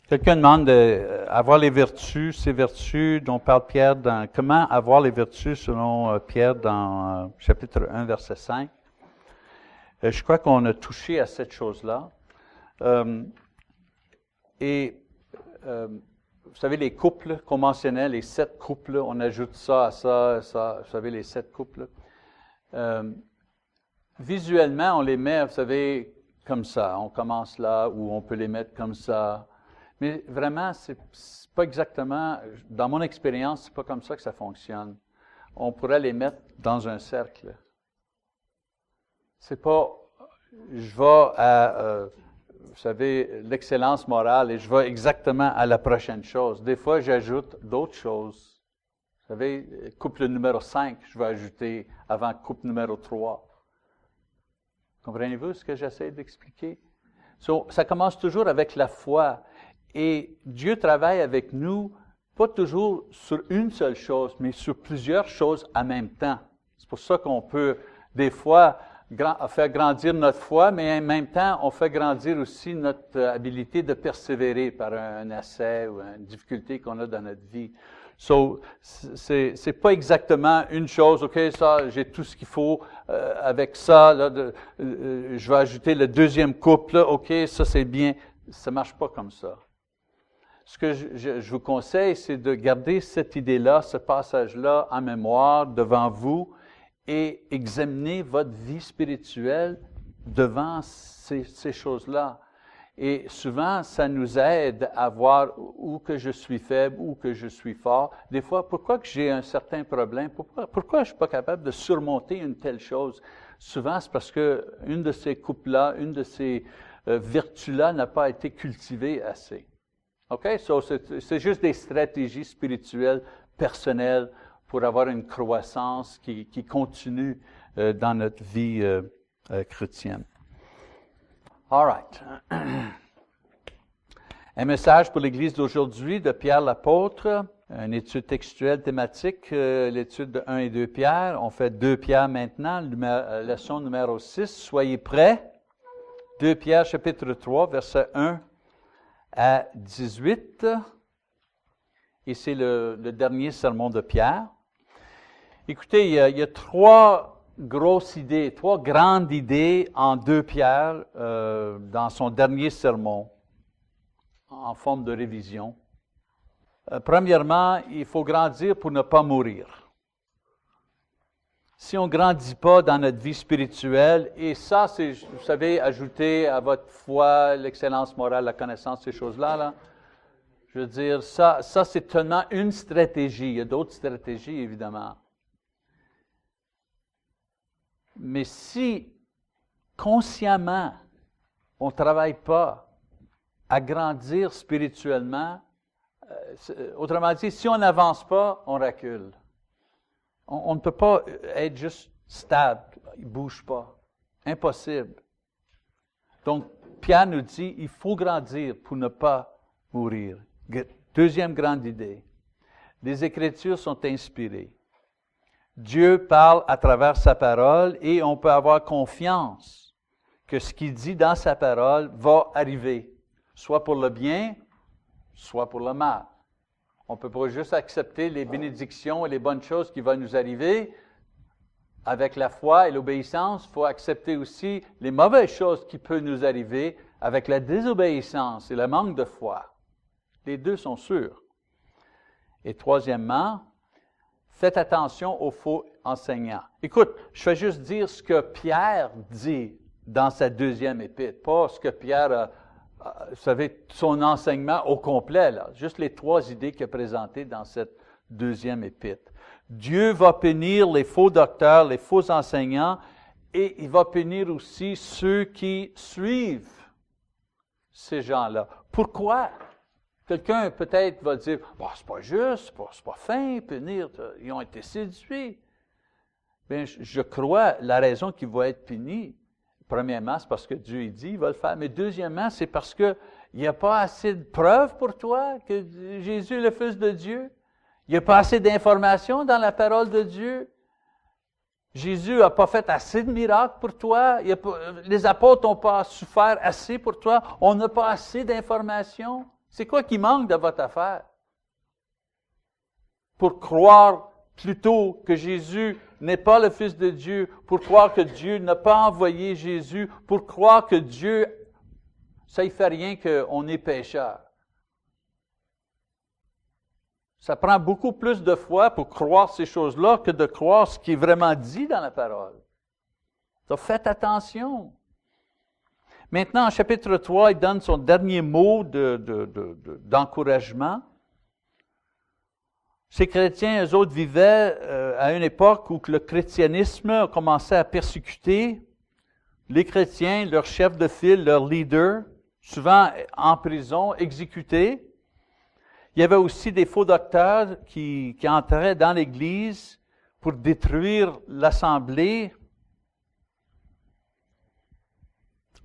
Quelqu'un demande d'avoir les vertus, ces vertus dont parle Pierre comment avoir les vertus selon Pierre dans chapitre 1, verset 5. Je crois qu'on a touché à cette chose-là. Vous savez, les couples qu'on mentionnait, les 7 couples, on ajoute ça à ça, vous savez, les 7 couples. Visuellement, on les met, vous savez, comme ça. On commence là, ou on peut les mettre comme ça. Mais vraiment, c'est pas exactement, dans mon expérience, c'est pas comme ça que ça fonctionne. On pourrait les mettre dans un cercle. C'est pas, je vais à, vous savez, l'excellence morale et je vais exactement à la prochaine chose. Des fois, j'ajoute d'autres choses. Vous savez, couple numéro 5, je vais ajouter avant couple numéro 3. Comprenez-vous ce que j'essaie d'expliquer? Ça commence toujours avec la foi. Et Dieu travaille avec nous, pas toujours sur une seule chose, mais sur plusieurs choses en même temps. C'est pour ça qu'on peut, des fois, faire grandir notre foi, mais en même temps, on fait grandir aussi notre habilité de persévérer par un essai ou une difficulté qu'on a dans notre vie. C'est pas exactement une chose, OK, ça, j'ai tout ce qu'il faut avec ça, là, je vais ajouter le deuxième couple, là, OK, ça c'est bien. Ça marche pas comme ça. Ce que je vous conseille, c'est de garder cette idée-là, ce passage-là en mémoire devant vous et examiner votre vie spirituelle devant ces choses-là. Et souvent, ça nous aide à voir où que je suis faible, où que je suis fort. Des fois, pourquoi que j'ai un certain problème? Pourquoi je ne suis pas capable de surmonter une telle chose? Souvent, c'est parce qu'une de ces coupes-là, une de ces vertus-là n'a pas été cultivée assez. OK? C'est juste des stratégies spirituelles, personnelles, pour avoir une croissance qui continue dans notre vie chrétienne. All right. Un message pour l'Église d'aujourd'hui de Pierre l'apôtre, une étude textuelle thématique, l'étude de 1 et 2 Pierre. On fait 2 Pierre maintenant, leçon numéro 6. Soyez prêts. 2 Pierre chapitre 3, verset 1 à 18. Et c'est le dernier sermon de Pierre. Écoutez, il y a 3 grosses idées, 3 grandes idées en 2 Pierre dans son dernier sermon, en forme de révision. Premièrement, il faut grandir pour ne pas mourir. Si on ne grandit pas dans notre vie spirituelle, et ça, c'est, vous savez, ajouter à votre foi l'excellence morale, la connaissance, ces choses-là, là, je veux dire, ça c'est seulement une stratégie. Il y a d'autres stratégies, évidemment. Mais si, consciemment, on ne travaille pas à grandir spirituellement, autrement dit, si on n'avance pas, on recule. On ne peut pas être juste stable, il ne bouge pas. Impossible. Donc, Pierre nous dit, il faut grandir pour ne pas mourir. Deuxième grande idée. Les Écritures sont inspirées. Dieu parle à travers sa parole et on peut avoir confiance que ce qu'il dit dans sa parole va arriver, soit pour le bien, soit pour le mal. On ne peut pas juste accepter les bénédictions et les bonnes choses qui vont nous arriver. Avec la foi et l'obéissance, il faut accepter aussi les mauvaises choses qui peuvent nous arriver avec la désobéissance et le manque de foi. Les deux sont sûrs. Et troisièmement, faites attention aux faux enseignants. Écoute, je vais juste dire ce que Pierre dit dans sa deuxième épître, pas ce que Pierre a, vous savez, son enseignement au complet, là. Juste les 3 idées qu'il a présentées dans cette deuxième épître. Dieu va punir les faux docteurs, les faux enseignants, et il va punir aussi ceux qui suivent ces gens-là. Pourquoi? Quelqu'un peut-être va dire, bah, c'est pas juste, c'est pas fin, punir, ils ont été séduits. Bien, je crois la raison qu'ils vont être punis. Premièrement, c'est parce que Dieu il dit, il va le faire. Mais deuxièmement, c'est parce qu'il n'y a pas assez de preuves pour toi que Jésus est le Fils de Dieu. Il n'y a pas assez d'informations dans la parole de Dieu. Jésus n'a pas fait assez de miracles pour toi. Les apôtres n'ont pas souffert assez pour toi. On n'a pas assez d'informations. C'est quoi qui manque dans votre affaire? Pour croire plutôt que Jésus n'est pas le Fils de Dieu, pour croire que Dieu n'a pas envoyé Jésus, pour croire que Dieu, ça ne fait rien qu'on est pécheur. Ça prend beaucoup plus de foi pour croire ces choses-là que de croire ce qui est vraiment dit dans la parole. Donc faites attention. Maintenant, en chapitre 3, il donne son dernier mot d'encouragement. Ces chrétiens, eux autres, vivaient à une époque où le christianisme a commencé à persécuter les chrétiens, leurs chefs de file, leurs leaders, souvent en prison, exécutés. Il y avait aussi des faux docteurs qui entraient dans l'Église pour détruire l'Assemblée.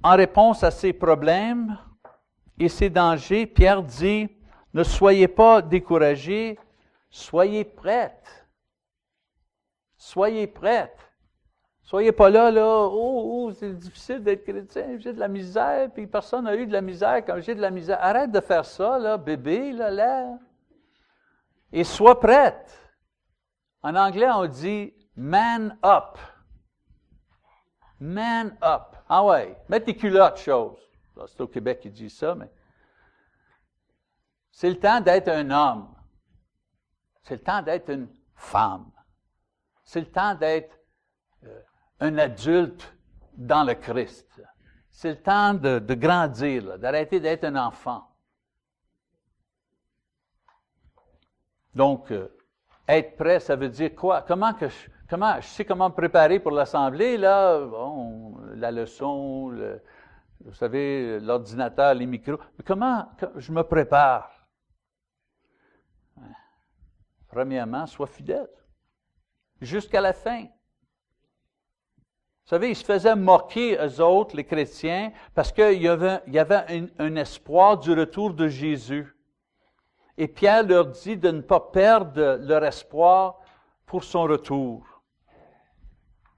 En réponse à ces problèmes et ces dangers, Pierre dit, « Ne soyez pas découragés, soyez prêtes. Soyez prêtes. Soyez pas là, c'est difficile d'être chrétien, j'ai de la misère, puis personne n'a eu de la misère comme j'ai de la misère. » Arrête de faire ça, là, bébé, là. Et sois prête. En anglais, on dit « man up ». Man up. Ah ouais, mets tes culottes, chose. C'est au Québec qui dit ça, mais c'est le temps d'être un homme. C'est le temps d'être une femme. C'est le temps d'être un adulte dans le Christ. C'est le temps de grandir, là, d'arrêter d'être un enfant. Donc, être prêt, ça veut dire quoi? Je sais comment me préparer pour l'Assemblée, là, bon, la leçon, vous savez, l'ordinateur, les micros. Mais comment je me prépare? Premièrement, sois fidèle. Jusqu'à la fin. Vous savez, ils se faisaient moquer, eux autres, les chrétiens, parce qu'il y avait un espoir du retour de Jésus. Et Pierre leur dit de ne pas perdre leur espoir pour son retour.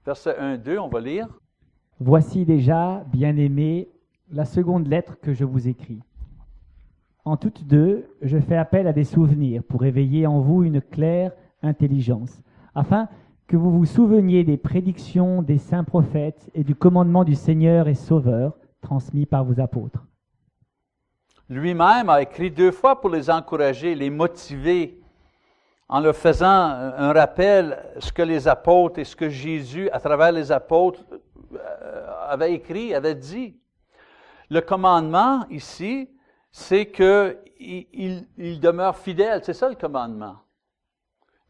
Verset 1-2, on va lire. « Voici déjà, bien-aimés, la seconde lettre que je vous écris. En toutes deux, je fais appel à des souvenirs pour éveiller en vous une claire intelligence, afin que vous vous souveniez des prédictions des saints prophètes et du commandement du Seigneur et Sauveur transmis par vos apôtres. » Lui-même a écrit 2 fois pour les encourager, les motiver, en leur faisant un rappel ce que les apôtres et ce que Jésus, à travers les apôtres, avait écrit, avait dit. Le commandement ici, c'est qu'il demeure fidèle. C'est ça le commandement.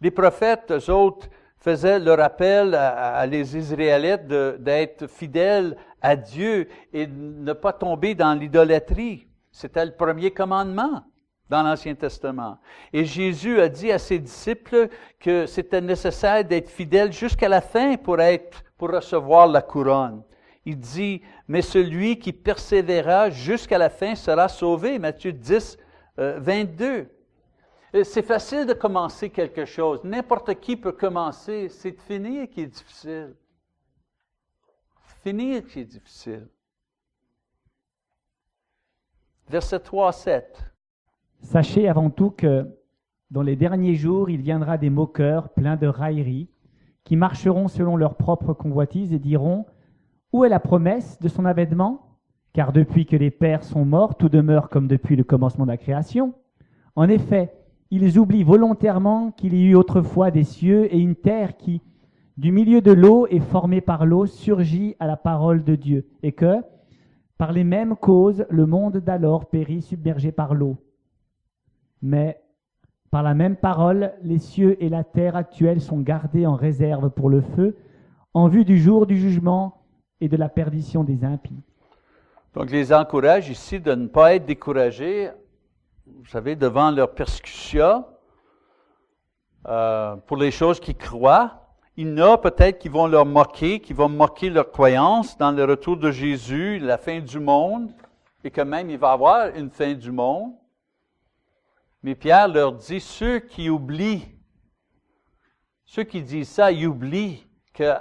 Les prophètes, eux autres, faisaient le rappel à les Israélites d'être fidèles à Dieu et de ne pas tomber dans l'idolâtrie. C'était le premier commandement dans l'Ancien Testament. Et Jésus a dit à ses disciples que c'était nécessaire d'être fidèle jusqu'à la fin pour recevoir la couronne. Il dit, mais celui qui persévérera jusqu'à la fin sera sauvé. Matthieu 10, 22. C'est facile de commencer quelque chose. N'importe qui peut commencer. C'est de finir qui est difficile. Finir qui est difficile. Verset 3-7. Sachez avant tout que, dans les derniers jours, il viendra des moqueurs pleins de railleries, qui marcheront selon leur propre convoitise et diront « Où est la promesse de son avènement ? Car depuis que les pères sont morts, tout demeure comme depuis le commencement de la création. En effet, ils oublient volontairement qu'il y eut autrefois des cieux et une terre qui, du milieu de l'eau et formée par l'eau, surgit à la parole de Dieu, et que, par les mêmes causes, le monde d'alors périt submergé par l'eau. Mais, par la même parole, les cieux et la terre actuelle sont gardés en réserve pour le feu, en vue du jour du jugement et de la perdition des impies. » Donc, je les encourage ici de ne pas être découragés, vous savez, devant leur persécution, pour les choses qu'ils croient. Il y en a peut-être qui vont leur moquer, qui vont moquer leur croyance dans le retour de Jésus, la fin du monde, et que même il va y avoir une fin du monde. Mais Pierre leur dit, ceux qui disent ça, ils oublient que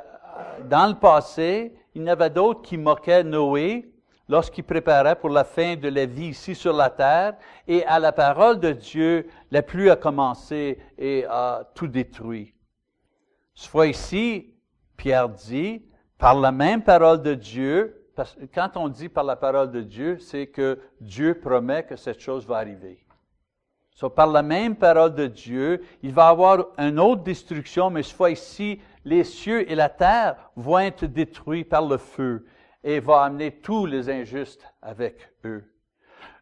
dans le passé, il y en avait d'autres qui moquaient Noé, lorsqu'il préparait pour la fin de la vie ici sur la terre, et à la parole de Dieu, la pluie a commencé et a tout détruit. Cette fois ici, Pierre dit, par la même parole de Dieu, parce que quand on dit par la parole de Dieu, c'est que Dieu promet que cette chose va arriver. Par la même parole de Dieu, il va y avoir une autre destruction, mais cette fois ici, les cieux et la terre vont être détruits par le feu et va amener tous les injustes avec eux.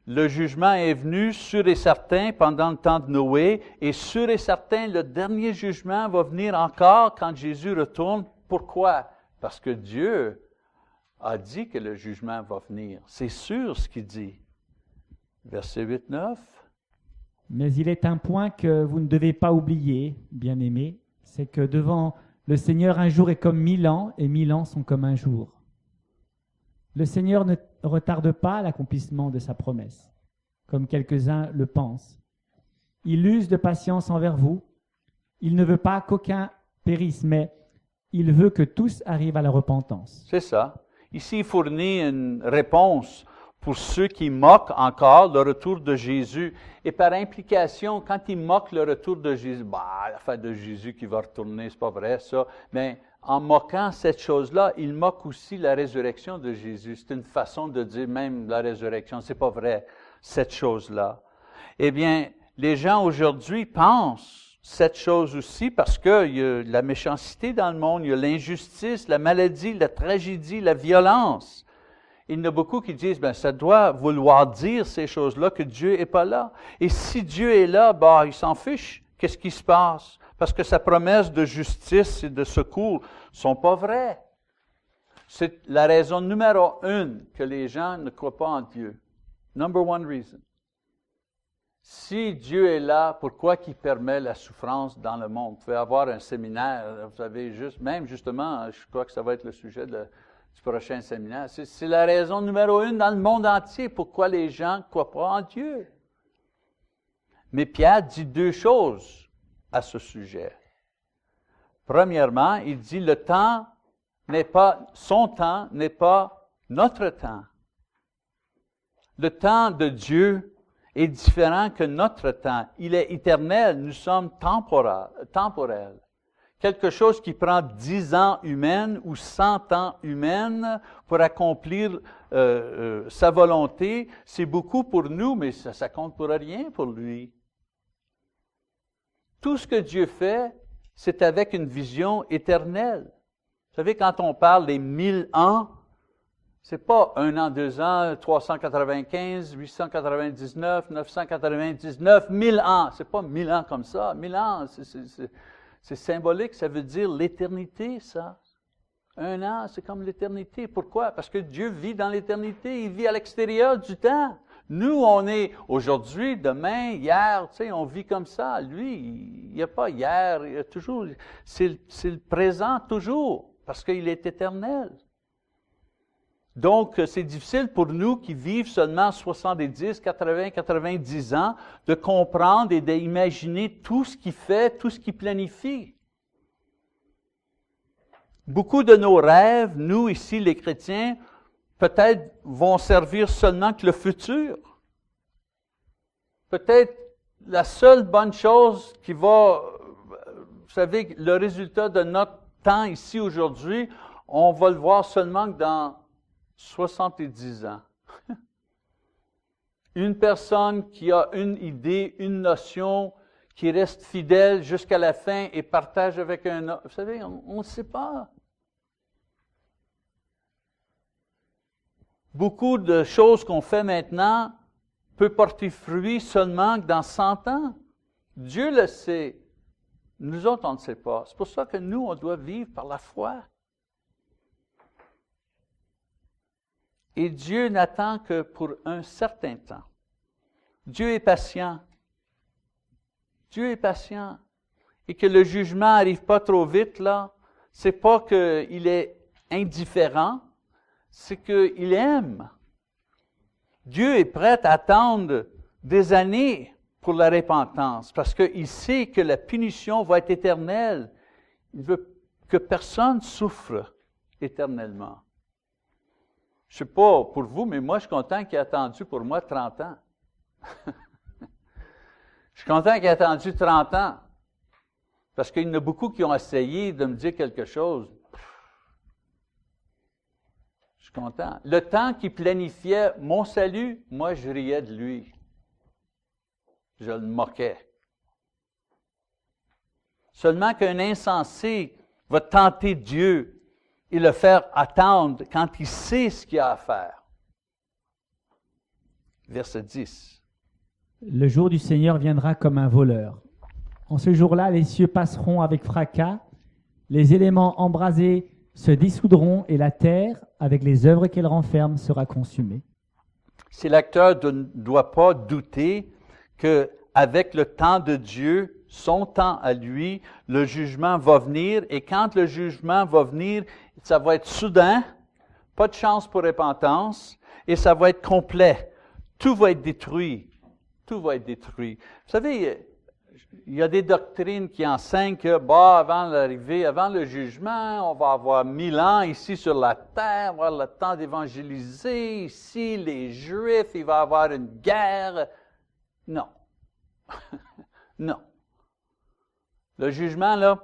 Le jugement est venu sûr et certain pendant le temps de Noé, et sûr et certain, le dernier jugement va venir encore quand Jésus retourne. Pourquoi? Parce que Dieu a dit que le jugement va venir. C'est sûr ce qu'il dit. Verset 8-9. Mais il est un point que vous ne devez pas oublier, bien-aimés, c'est que devant le Seigneur, un jour est comme 1000 ans, et 1000 ans sont comme un jour. Le Seigneur ne retarde pas l'accomplissement de sa promesse, comme quelques-uns le pensent. Il use de patience envers vous. Il ne veut pas qu'aucun périsse, mais il veut que tous arrivent à la repentance. C'est ça. Ici, il fournit une réponse pour ceux qui moquent encore le retour de Jésus. Et par implication, quand ils moquent le retour de Jésus, l'affaire de Jésus qui va retourner, c'est pas vrai ça. Mais en moquant cette chose-là, ils moquent aussi la résurrection de Jésus. C'est une façon de dire même la résurrection, c'est pas vrai, cette chose-là. Eh bien, les gens aujourd'hui pensent cette chose aussi parce qu'il y a la méchanceté dans le monde, il y a l'injustice, la maladie, la tragédie, la violence. Il y en a beaucoup qui disent, ça doit vouloir dire ces choses-là, que Dieu n'est pas là. Et si Dieu est là, il s'en fiche. Qu'est-ce qui se passe? Parce que sa promesse de justice et de secours ne sont pas vraies. C'est la raison numéro 1 que les gens ne croient pas en Dieu. Number one reason. Si Dieu est là, pourquoi il permet la souffrance dans le monde? Vous pouvez avoir un séminaire, vous savez, justement, je crois que ça va être le sujet du prochain séminaire. C'est la raison numéro 1 dans le monde entier pourquoi les gens ne croient pas en Dieu. Mais Pierre dit 2 choses à ce sujet. Premièrement, il dit son temps n'est pas notre temps. Le temps de Dieu est différent que notre temps. Il est éternel, nous sommes temporels. Quelque chose qui prend 10 ans humaines ou 100 ans humaines pour accomplir sa volonté, c'est beaucoup pour nous, mais ça compte pour rien pour lui. Tout ce que Dieu fait, c'est avec une vision éternelle. Vous savez, quand on parle des 1000 ans, c'est pas 1 an, 2 ans, 395, 899, 999, 1000 ans. C'est pas 1000 ans comme ça. 1000 ans, c'est symbolique, ça veut dire l'éternité, ça. 1 an, c'est comme l'éternité. Pourquoi? Parce que Dieu vit dans l'éternité, il vit à l'extérieur du temps. Nous, on est aujourd'hui, demain, hier, on vit comme ça. Lui, il n'y a pas hier, il y a toujours, c'est le présent toujours, parce qu'il est éternel. Donc, c'est difficile pour nous qui vivent seulement 70, 80, 90 ans de comprendre et d'imaginer tout ce qu'il fait, tout ce qu'il planifie. Beaucoup de nos rêves, nous ici les chrétiens, peut-être vont servir seulement que le futur. Peut-être la seule bonne chose qui va, vous savez, le résultat de notre temps ici aujourd'hui, on va le voir seulement que dans 70 ans. Une personne qui a une idée, une notion, qui reste fidèle jusqu'à la fin et partage avec un autre. Vous savez, on ne sait pas. Beaucoup de choses qu'on fait maintenant peuvent porter fruit seulement dans 100 ans. Dieu le sait. Nous autres, on ne sait pas. C'est pour ça que nous, on doit vivre par la foi. Et Dieu n'attend que pour un certain temps. Dieu est patient. Dieu est patient. Et que le jugement n'arrive pas trop vite, là, c'est pas qu'il est indifférent, c'est qu'il aime. Dieu est prêt à attendre des années pour la repentance, parce qu'il sait que la punition va être éternelle. Il veut que personne souffre éternellement. Je ne sais pas pour vous, mais moi, je suis content qu'il ait attendu pour moi 30 ans. Je suis content qu'il ait attendu 30 ans. Parce qu'il y en a beaucoup qui ont essayé de me dire quelque chose. Je suis content. Le temps qu'il planifiait mon salut, moi, je riais de lui. Je le moquais. Seulement qu'un insensé va tenter Dieu et le faire attendre quand il sait ce qu'il a à faire. Verset 10. Le jour du Seigneur viendra comme un voleur. En ce jour-là, les cieux passeront avec fracas, les éléments embrasés se dissoudront et la terre, avec les œuvres qu'elle renferme, sera consumée. Si l'acteur ne doit pas douter qu'avec le temps de Dieu, son temps à lui, le jugement va venir, et quand le jugement va venir, ça va être soudain, pas de chance pour repentance, et ça va être complet. Tout va être détruit. Tout va être détruit. Vous savez, il y a des doctrines qui enseignent que, avant l'arrivée, avant le jugement, on va avoir 1000 ans ici sur la terre, on va avoir le temps d'évangéliser. Ici, les Juifs, il va y avoir une guerre. Non. Non. Le jugement, là,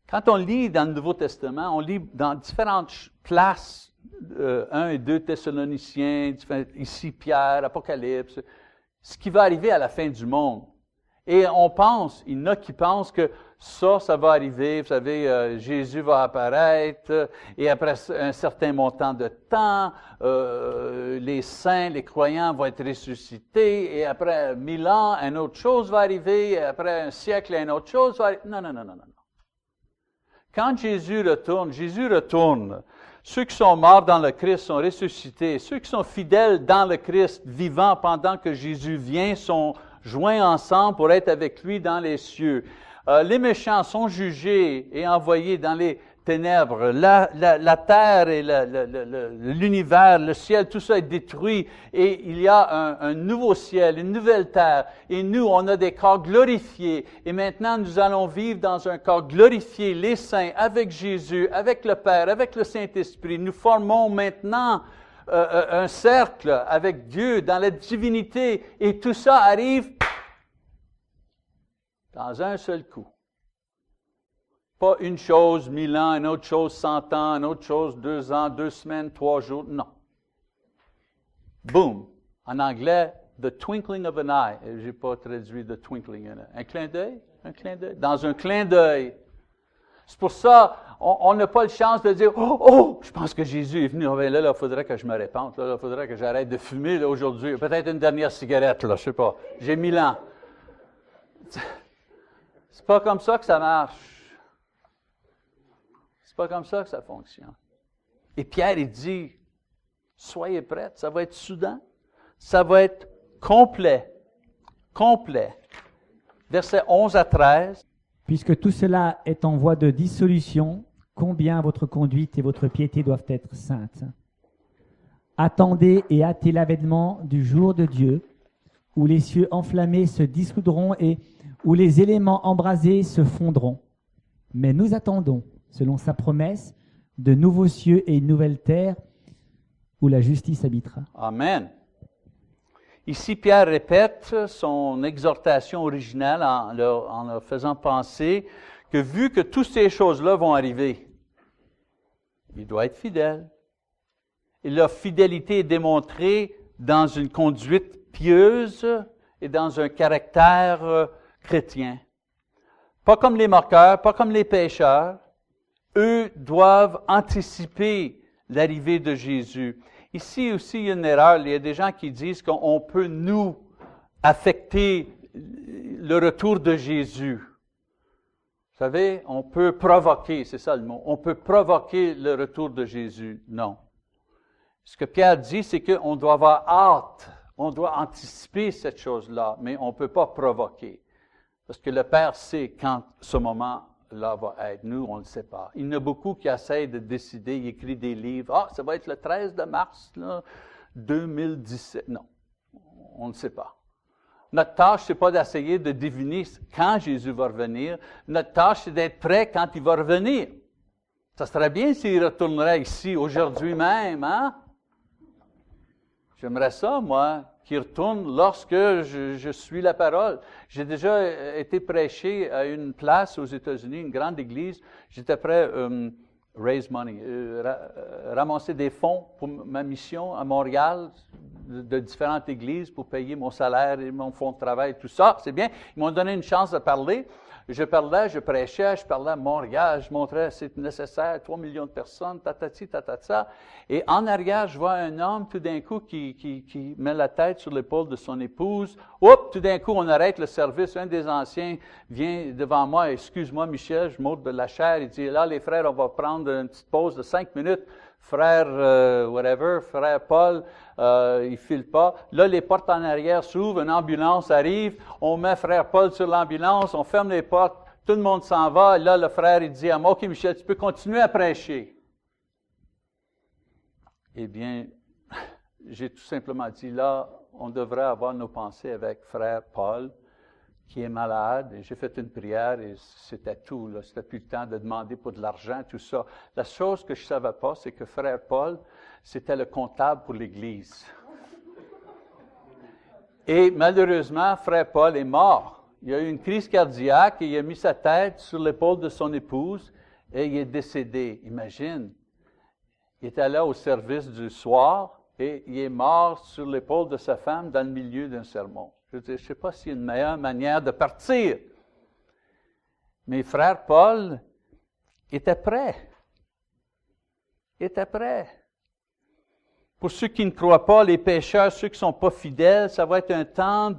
quand on lit dans le Nouveau Testament, on lit dans différentes places, 1 et 2 Thessaloniciens, ici Pierre, Apocalypse, ce qui va arriver à la fin du monde. Et on pense, il y en a qui pensent que ça va arriver, vous savez, Jésus va apparaître, et après un certain montant de temps, les saints, les croyants vont être ressuscités, et après 1000 ans, une autre chose va arriver, et après un siècle, une autre chose va arriver. Non. Quand Jésus retourne. Ceux qui sont morts dans le Christ sont ressuscités. Ceux qui sont fidèles dans le Christ, vivants pendant que Jésus vient, sont joints ensemble pour être avec lui dans les cieux. Les méchants sont jugés et envoyés dans les ténèbres. La terre et l'univers, le ciel, tout ça est détruit. Et il y a un nouveau ciel, une nouvelle terre. Et nous, on a des corps glorifiés. Et maintenant, nous allons vivre dans un corps glorifié, les saints, avec Jésus, avec le Père, avec le Saint-Esprit. Nous formons maintenant un cercle avec Dieu dans la divinité. Et tout ça arrive dans un seul coup. Pas une chose, 1000 ans, une autre chose, 100 ans, une autre chose, 2 ans, 2 semaines, 3 jours. Non. Boom. En anglais, the twinkling of an eye. Je n'ai pas traduit the twinkling. Un clin d'œil? Un clin d'œil? Dans un clin d'œil. C'est pour ça, on n'a pas le chance de dire, oh, je pense que Jésus est venu. Oh, là, il faudrait que je me répande. Là, il faudrait que j'arrête de fumer là, aujourd'hui. Peut-être une dernière cigarette, là, je ne sais pas. J'ai 1000 ans. C'est pas comme ça que ça marche. C'est pas comme ça que ça fonctionne. Et Pierre, il dit, soyez prêts, ça va être soudain, ça va être complet. Versets 11 à 13. Puisque tout cela est en voie de dissolution, combien votre conduite et votre piété doivent être saintes. Attendez et hâtez l'avènement du jour de Dieu, où les cieux enflammés se dissoudront et où les éléments embrasés se fondront. Mais nous attendons, selon sa promesse, de nouveaux cieux et une nouvelle terre où la justice habitera. Amen. Ici, Pierre répète son exhortation originale en leur faisant penser que vu que toutes ces choses-là vont arriver, il doit être fidèle. Et leur fidélité est démontrée dans une conduite pieuse et dans un caractère chrétien. Pas comme les moqueurs, pas comme les pécheurs. Eux doivent anticiper l'arrivée de Jésus. Ici aussi, il y a une erreur. Il y a des gens qui disent qu'on peut nous affecter le retour de Jésus. Vous savez, on peut provoquer, c'est ça le mot, on peut provoquer le retour de Jésus. Non. Ce que Pierre dit, c'est qu'on doit avoir hâte, on doit anticiper cette chose-là, mais on ne peut pas provoquer. Parce que le Père sait quand ce moment-là va être. Nous, on ne le sait pas. Il y en a beaucoup qui essayent de décider, ils écrivent des livres. Ah, ça va être le 13 de mars, là, 2017. Non, on ne sait pas. Notre tâche, ce n'est pas d'essayer de deviner quand Jésus va revenir. Notre tâche, c'est d'être prêt quand il va revenir. Ça serait bien s'il retournerait ici aujourd'hui même, hein? J'aimerais ça, moi, qu'il retourne lorsque je suis la parole. J'ai déjà été prêché à une place aux États-Unis, une grande église. J'étais prêt raise money, ramasser des fonds pour ma mission à Montréal, de différentes églises pour payer mon salaire et mon fonds de travail, tout ça. C'est bien. Ils m'ont donné une chance de parler. Je parlais, je prêchais, je parlais à Montréal, je montrais c'est nécessaire, 3 millions de personnes, tatati, tatata. Et en arrière, je vois un homme tout d'un coup qui met la tête sur l'épaule de son épouse. Oups, tout d'un coup, on arrête le service. Un des anciens vient devant moi, excuse-moi Michel, je monte de la chair. Il dit, là les frères, on va prendre une petite pause de 5 minutes. Frère, frère Paul, il file pas. Là, les portes en arrière s'ouvrent, une ambulance arrive, on met frère Paul sur l'ambulance, on ferme les portes, tout le monde s'en va. Et là, le frère, il dit à moi, « OK, Michel, tu peux continuer à prêcher. » Eh bien, j'ai tout simplement dit, là, on devrait avoir nos pensées avec frère Paul, qui est malade, et j'ai fait une prière, et c'était tout, là. C'était plus le temps de demander pour de l'argent, tout ça. La chose que je ne savais pas, c'est que frère Paul, c'était le comptable pour l'Église. Et malheureusement, frère Paul est mort. Il a eu une crise cardiaque, et il a mis sa tête sur l'épaule de son épouse, et il est décédé. Imagine, il était là au service du soir, et il est mort sur l'épaule de sa femme dans le milieu d'un sermon. Je ne sais pas s'il y a une meilleure manière de partir. Mais frère Paul était prêt. Il était prêt. Pour ceux qui ne croient pas, les pécheurs, ceux qui ne sont pas fidèles, ça va être un temps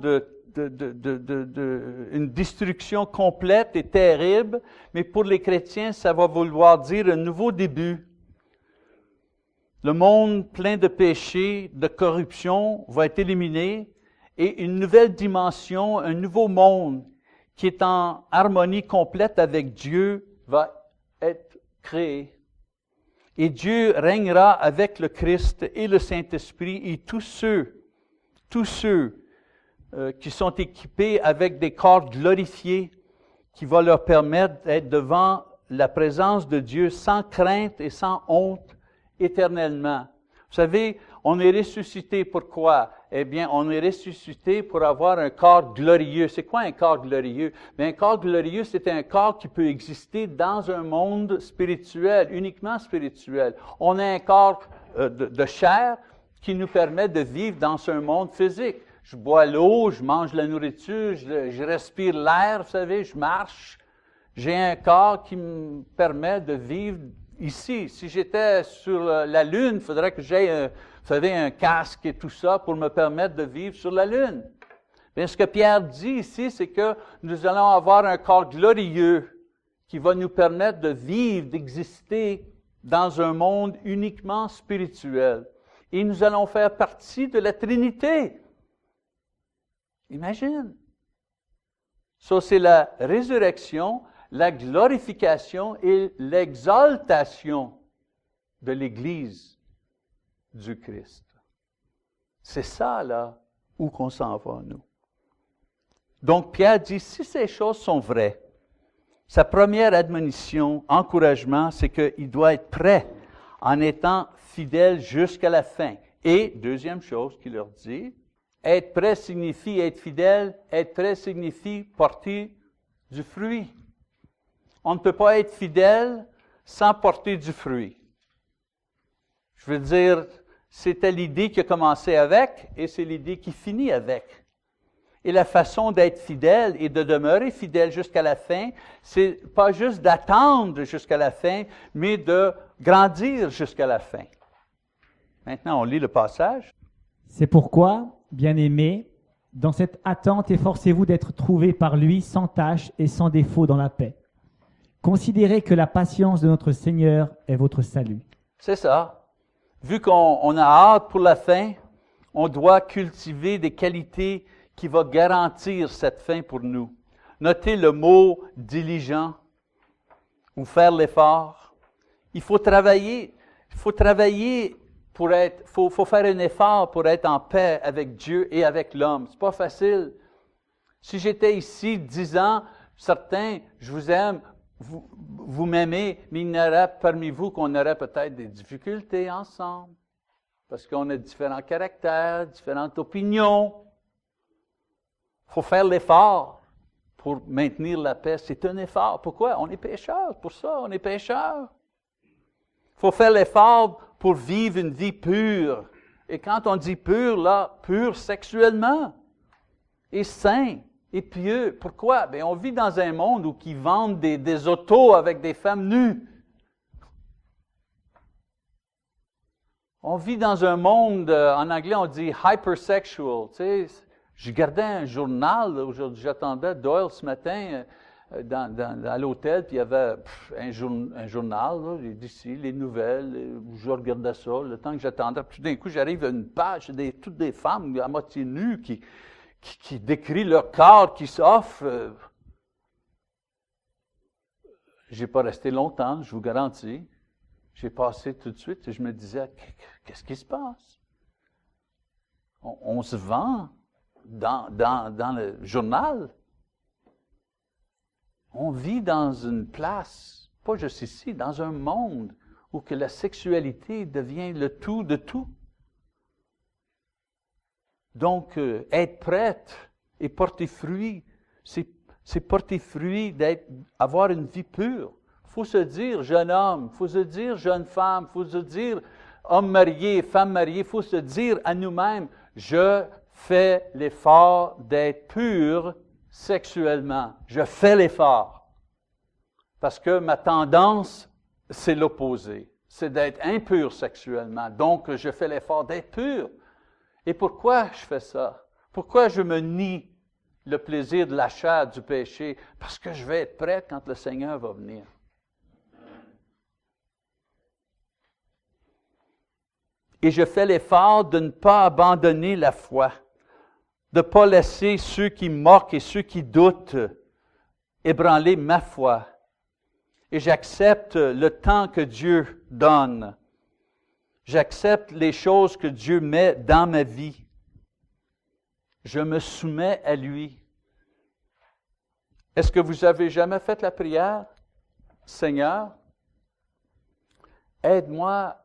une destruction complète et terrible. Mais pour les chrétiens, ça va vouloir dire un nouveau début. Le monde plein de péchés, de corruption va être éliminé. Et une nouvelle dimension, un nouveau monde qui est en harmonie complète avec Dieu va être créé. Et Dieu régnera avec le Christ et le Saint-Esprit et tous ceux qui sont équipés avec des corps glorifiés qui vont leur permettre d'être devant la présence de Dieu sans crainte et sans honte éternellement. Vous savez, on est ressuscité pourquoi? Eh bien, on est ressuscité pour avoir un corps glorieux. C'est quoi un corps glorieux? Bien, un corps glorieux, c'est un corps qui peut exister dans un monde spirituel, uniquement spirituel. On a un corps de chair qui nous permet de vivre dans un monde physique. Je bois l'eau, je mange la nourriture, je respire l'air, vous savez, je marche. J'ai un corps qui me permet de vivre ici. Si j'étais sur la Lune, il faudrait que j'aie un casque et tout ça pour me permettre de vivre sur la Lune. Bien, ce que Pierre dit ici, c'est que nous allons avoir un corps glorieux qui va nous permettre de vivre, d'exister dans un monde uniquement spirituel. Et nous allons faire partie de la Trinité. Imagine. Ça, c'est la résurrection, la glorification et l'exaltation de l'Église du Christ. C'est ça, là, où qu'on s'en va, nous. Donc, Pierre dit, si ces choses sont vraies, sa première admonition, encouragement, c'est qu'il doit être prêt en étant fidèle jusqu'à la fin. Et, deuxième chose qu'il leur dit, être prêt signifie être fidèle, être prêt signifie porter du fruit. On ne peut pas être fidèle sans porter du fruit. Je veux dire, c'était l'idée qui a commencé avec et c'est l'idée qui finit avec. Et la façon d'être fidèle et de demeurer fidèle jusqu'à la fin, c'est pas juste d'attendre jusqu'à la fin, mais de grandir jusqu'à la fin. Maintenant, on lit le passage. C'est pourquoi, bien-aimés, dans cette attente, efforcez-vous d'être trouvés par lui sans tache et sans défaut dans la paix. Considérez que la patience de notre Seigneur est votre salut. C'est ça. Vu qu'on a hâte pour la fin, on doit cultiver des qualités qui vont garantir cette fin pour nous. Notez le mot « diligent » ou « faire l'effort ». Il faut travailler pour être, faut faire un effort pour être en paix avec Dieu et avec l'homme. C'est pas facile. Si j'étais ici 10 ans, certains, je vous aime, vous m'aimez, mais il y en aurait parmi vous qu'on aurait peut-être des difficultés ensemble. Parce qu'on a différents caractères, différentes opinions. Il faut faire l'effort pour maintenir la paix. C'est un effort. Pourquoi? On est pécheurs. Pour ça, on est pécheurs. Il faut faire l'effort pour vivre une vie pure. Et quand on dit pure, là, pure sexuellement, et sain, et pieux. Pourquoi? Bien, on vit dans un monde où ils vendent des autos avec des femmes nues. On vit dans un monde, en anglais, on dit hypersexual. Tu sais, je gardais un journal, aujourd'hui, j'attendais Doyle ce matin à l'hôtel, puis il y avait un journal, d'ici, les nouvelles, je regardais ça, le temps que j'attendais. Puis d'un coup, j'arrive à une page, toutes des femmes à moitié nues qui décrit leur corps, qui s'offrent. Je n'ai pas resté longtemps, je vous garantis. J'ai passé tout de suite et je me disais, qu'est-ce qui se passe? On se vend dans le journal. On vit dans une place, pas juste ici, dans un monde où que la sexualité devient le tout de tout. Donc, être prête et porter fruit, c'est porter fruit avoir une vie pure. Il faut se dire jeune homme, il faut se dire jeune femme, il faut se dire homme marié, femme mariée, il faut se dire à nous-mêmes, je fais l'effort d'être pur sexuellement. Je fais l'effort. Parce que ma tendance, c'est l'opposé. C'est d'être impur sexuellement. Donc, je fais l'effort d'être pur. Et pourquoi je fais ça? Pourquoi je me nie le plaisir de la chair, du péché? Parce que je vais être prêt quand le Seigneur va venir. Et je fais l'effort de ne pas abandonner la foi, de ne pas laisser ceux qui moquent et ceux qui doutent ébranler ma foi. Et j'accepte le temps que Dieu donne. J'accepte les choses que Dieu met dans ma vie. Je me soumets à lui. Est-ce que vous avez jamais fait la prière? Seigneur, aide-moi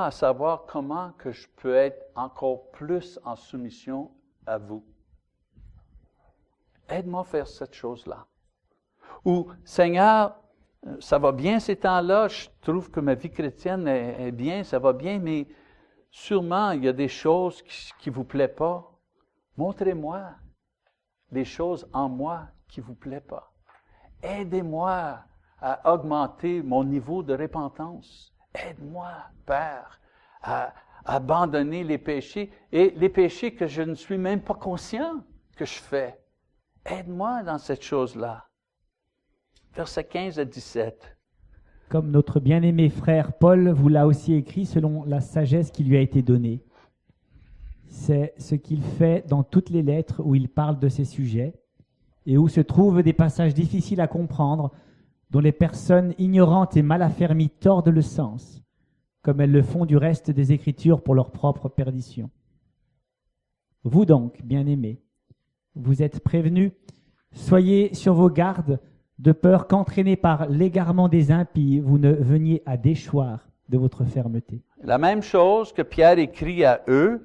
à savoir comment que je peux être encore plus en soumission à vous. Aide-moi à faire cette chose-là. Ou, Seigneur, ça va bien ces temps-là, je trouve que ma vie chrétienne est bien, ça va bien, mais sûrement il y a des choses qui ne vous plaisent pas. Montrez-moi des choses en moi qui ne vous plaisent pas. Aidez-moi à augmenter mon niveau de repentance. Aide-moi, Père, à abandonner les péchés et les péchés que je ne suis même pas conscient que je fais. Aide-moi dans cette chose-là. Versets 15 à 17. Comme notre bien-aimé frère Paul vous l'a aussi écrit selon la sagesse qui lui a été donnée. C'est ce qu'il fait dans toutes les lettres où il parle de ces sujets et où se trouvent des passages difficiles à comprendre dont les personnes ignorantes et mal affermies tordent le sens, comme elles le font du reste des Écritures pour leur propre perdition. Vous donc, bien-aimés, vous êtes prévenus, soyez sur vos gardes, de peur qu'entraînés par l'égarement des impies, vous ne veniez à déchoir de votre fermeté. La même chose que Pierre écrit à eux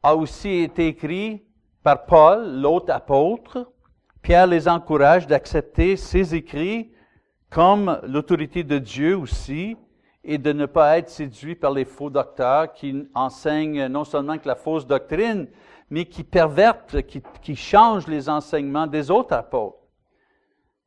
a aussi été écrit par Paul, l'autre apôtre. Pierre les encourage d'accepter ses écrits comme l'autorité de Dieu aussi et de ne pas être séduit par les faux docteurs qui enseignent non seulement que la fausse doctrine, mais qui pervertent, qui changent les enseignements des autres apôtres.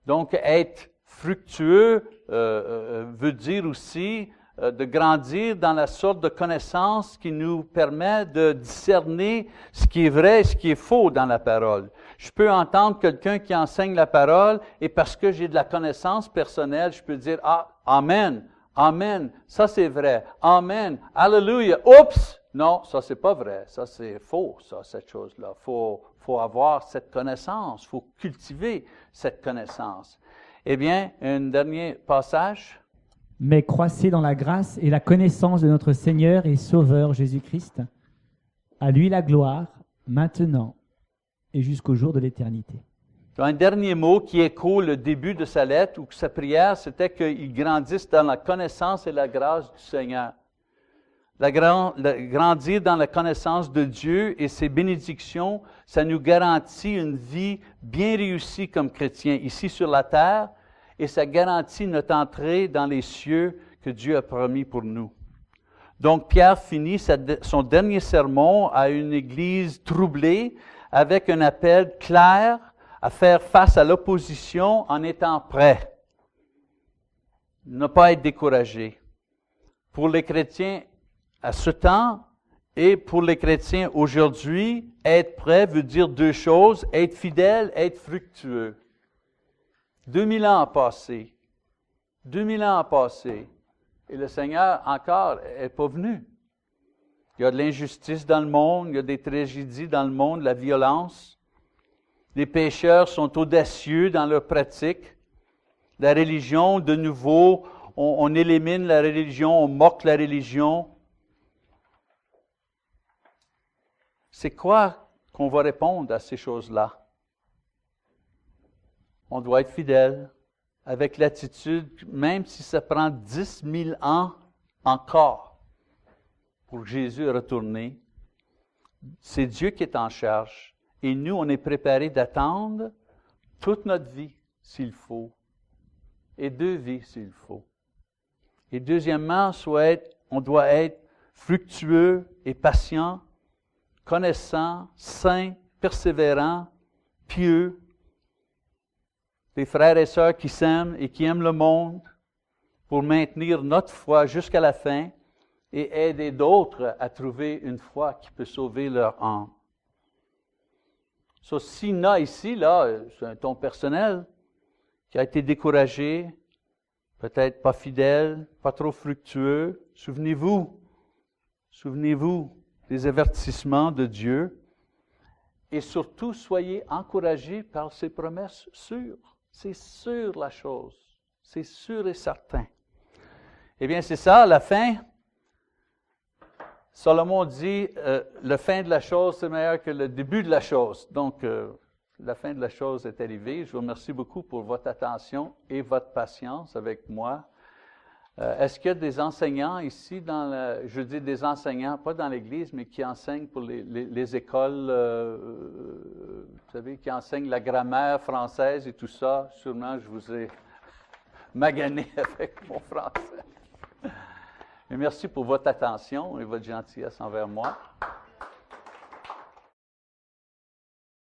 Donc, être fructueux veut dire aussi de grandir dans la sorte de connaissance qui nous permet de discerner ce qui est vrai et ce qui est faux dans la parole. Je peux entendre quelqu'un qui enseigne la parole et parce que j'ai de la connaissance personnelle, je peux dire « Ah, Amen, Amen, ça c'est vrai, Amen, Alléluia, oups! » Non, ça c'est pas vrai, ça c'est faux, ça, cette chose-là. Faut avoir cette connaissance, faut cultiver cette connaissance. Eh bien, un dernier passage. Mais croissez dans la grâce et la connaissance de notre Seigneur et Sauveur Jésus-Christ. À lui la gloire, maintenant et jusqu'au jour de l'éternité. Un dernier mot qui écho le début de sa lettre ou sa prière, c'était qu'il grandisse dans la connaissance et la grâce du Seigneur. Grandir dans la connaissance de Dieu et ses bénédictions, ça nous garantit une vie bien réussie comme chrétiens ici sur la terre et ça garantit notre entrée dans les cieux que Dieu a promis pour nous. Donc Pierre finit son dernier sermon à une église troublée avec un appel clair à faire face à l'opposition en étant prêt. Ne pas être découragé. Pour les chrétiens à ce temps et pour les chrétiens aujourd'hui, être prêt veut dire deux choses, être fidèle, être fructueux. 2000 ans ont passé. 2000 ans ont passé. Et le Seigneur encore n'est pas venu. Il y a de l'injustice dans le monde, il y a des tragédies dans le monde, la violence. Les pécheurs sont audacieux dans leurs pratiques. La religion, de nouveau, on élimine la religion, on moque la religion. C'est quoi qu'on va répondre à ces choses-là? On doit être fidèle avec l'attitude, même si ça prend 10 000 ans encore pour que Jésus retourne. C'est Dieu qui est en charge. Et nous, on est préparés d'attendre toute notre vie, s'il faut. Et 2 vies, s'il faut. Et deuxièmement, on doit être fructueux et patient, connaissant, saint, persévérant, pieux, des frères et sœurs qui s'aiment et qui aiment le monde pour maintenir notre foi jusqu'à la fin et aider d'autres à trouver une foi qui peut sauver leur âme. So, s'il y en a ici, là, c'est un ton personnel, qui a été découragé, peut-être pas fidèle, pas trop fructueux, souvenez-vous des avertissements de Dieu et surtout soyez encouragés par ses promesses sûres. C'est sûr la chose, c'est sûr et certain. Eh bien, c'est ça, la fin. Salomon dit, la fin de la chose, c'est meilleur que le début de la chose. Donc, la fin de la chose est arrivée. Je vous remercie beaucoup pour votre attention et votre patience avec moi. Est-ce qu'il y a des enseignants ici, je dis des enseignants, pas dans l'Église, mais qui enseignent pour les écoles, vous savez, qui enseignent la grammaire française et tout ça? Sûrement, je vous ai magané avec mon français. Et merci pour votre attention et votre gentillesse envers moi.